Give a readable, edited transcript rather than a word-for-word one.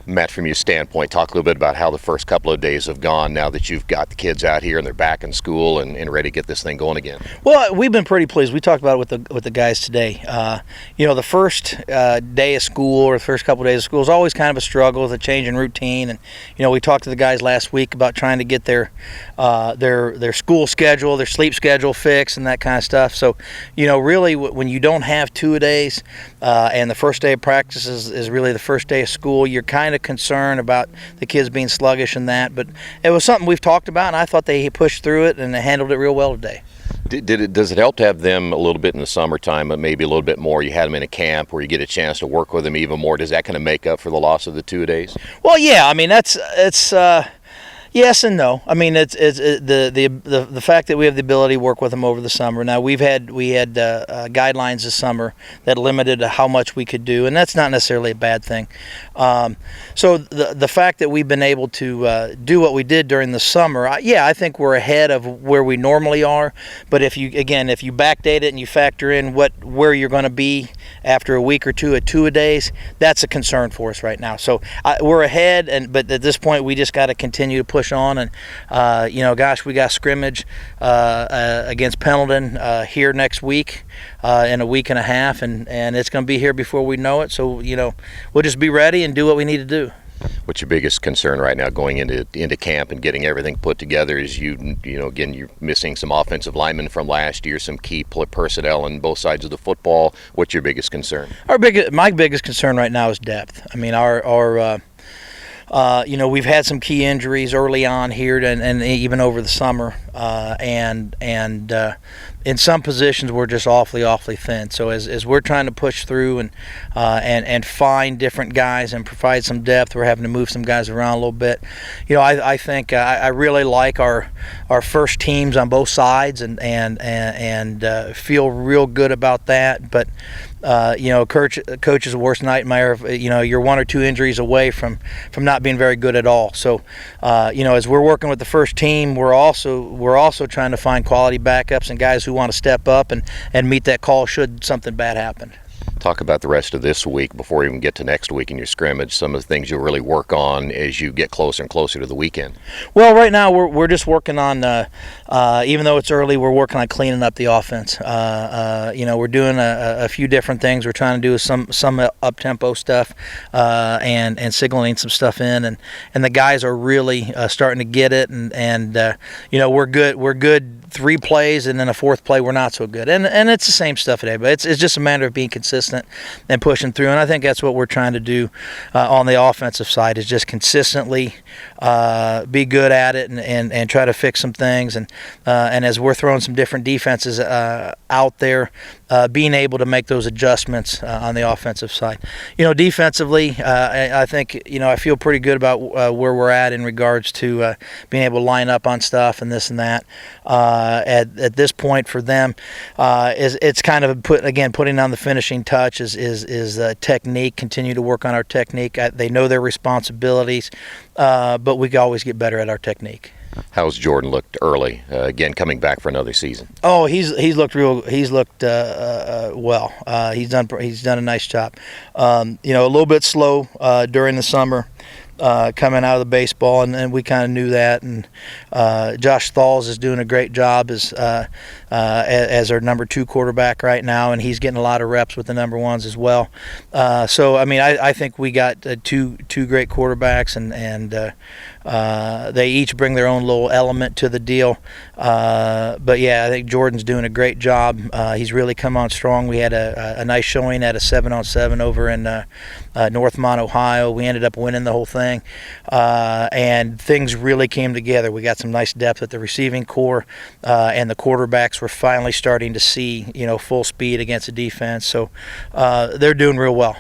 Matt, from your standpoint, talk a little bit about how the first couple of days have gone now that you've got the kids out here and they're back in school and ready to get this thing going again. Well, we've been pretty pleased. We talked about it with the guys today. The first day of school or the first couple of days of school is always kind of a struggle with a change in routine. And we talked to the guys last week about trying to get their school schedule, their sleep schedule fixed, and that kind of stuff. So, really, when you don't have 2 days and the first day of practice is really the first day of school, you're kind of concerned about the kids being sluggish and that. But it was something we've talked about, and I thought they pushed through it and they handled it real well today. Does it help to have them a little bit in the summertime, but maybe a little bit more? You had them in a camp where you get a chance to work with them even more. Does that kind of make up for the loss of the 2 days? Well, yeah. I mean, it's yes and no. I mean, it's the fact that we have the ability to work with them over the summer. Now we had guidelines this summer that limited how much we could do, and that's not necessarily a bad thing. So the fact that we've been able to do what we did during the summer, I think we're ahead of where we normally are. But if you backdate it and you factor in where you're going to be after a week or two at 2 days, that's a concern for us right now. So we're ahead, but at this point we just got to continue to push on. And we got scrimmage against Pendleton here next week in a week and a half, and it's going to be here before we know it. So we'll just be ready and do what we need to do. What's your biggest concern right now going into camp and getting everything put together? Is again, you're missing some offensive linemen from last year, some key personnel on both sides of the football. What's your biggest concern? My biggest concern right now is depth. I mean, we've had some key injuries early on here and even over the summer, and in some positions we're just awfully thin. So as we're trying to push through and find different guys and provide some depth, we're having to move some guys around a little bit. I think I really like our first teams on both sides and feel real good about that. But coach's worst nightmare. You're 1 or 2 injuries away from not being very good at all. So, as we're working with the first team, we're also trying to find quality backups and guys who want to step up and meet that call should something bad happen. Talk about the rest of this week before we even get to next week in your scrimmage, some of the things you'll really work on as you get closer and closer to the weekend. Well, right now we're just working on, even though it's early, we're working on cleaning up the offense. We're doing a few different things. We're trying to do some up-tempo stuff and signaling some stuff in, and the guys are really starting to get it, and we're good 3 plays, and then a 4th play we're not so good, and it's the same stuff today, but it's just a matter of being consistent and pushing through, and I think that's what we're trying to do on the offensive side, is just consistently be good at it and try to fix some things, and as we're throwing some different defenses out there, being able to make those adjustments on the offensive side. Defensively, I think I feel pretty good about where we're at in regards to being able to line up on stuff and this and that. At this point for them, it's kind of putting on the finishing touch is technique. Continue to work on our technique. They know their responsibilities, but we can always get better at our technique. How's Jordan looked early? Again, coming back for another season. Oh, he's looked well. He's done a nice job. A little bit slow during the summer. Coming out of the baseball, and we kind of knew that. And Josh Thalls is doing a great job as our number 2 quarterback right now, and he's getting a lot of reps with the number 1s as well. I think we got two great quarterbacks, and they each bring their own little element to the deal. But yeah, I think Jordan's doing a great job. He's really come on strong. We had a nice showing at a 7-on-7 over in Northmont, Ohio. We ended up winning the whole thing, and things really came together. We got some nice depth at the receiving core, and the quarterbacks were finally starting to see full speed against the defense. So they're doing real well.